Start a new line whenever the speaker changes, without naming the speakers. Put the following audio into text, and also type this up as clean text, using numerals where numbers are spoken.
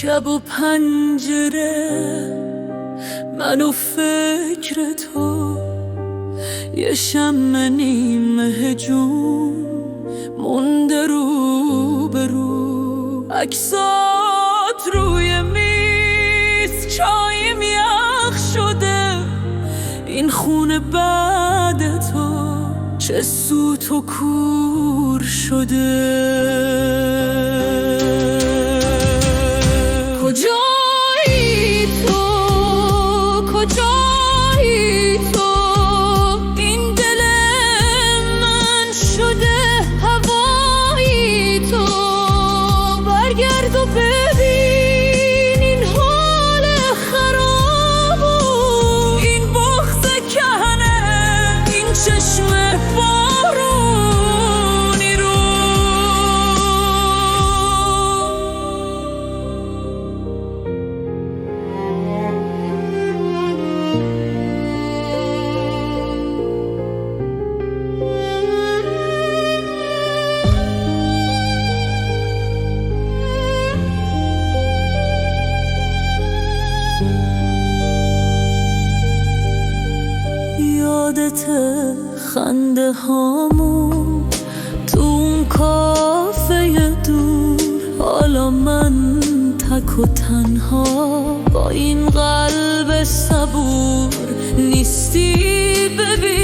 شب و پنجره من و فکر تو، یه شمع نیمه هجوم مونده رو به رو، عکسات روی میز، چایم یخ شده، این خونه بعد تو چه سوت و کور شده. کجایی تو، کجایی تو، این دل من شده هوایی تو، برگرد و ببین این حال خرابو، این بغض کهنه، این چشم بارونی رو. یادت خنده هامون تو اون کافه دور، حالا من تک و تنها با این قلب صبور، نیستی ببین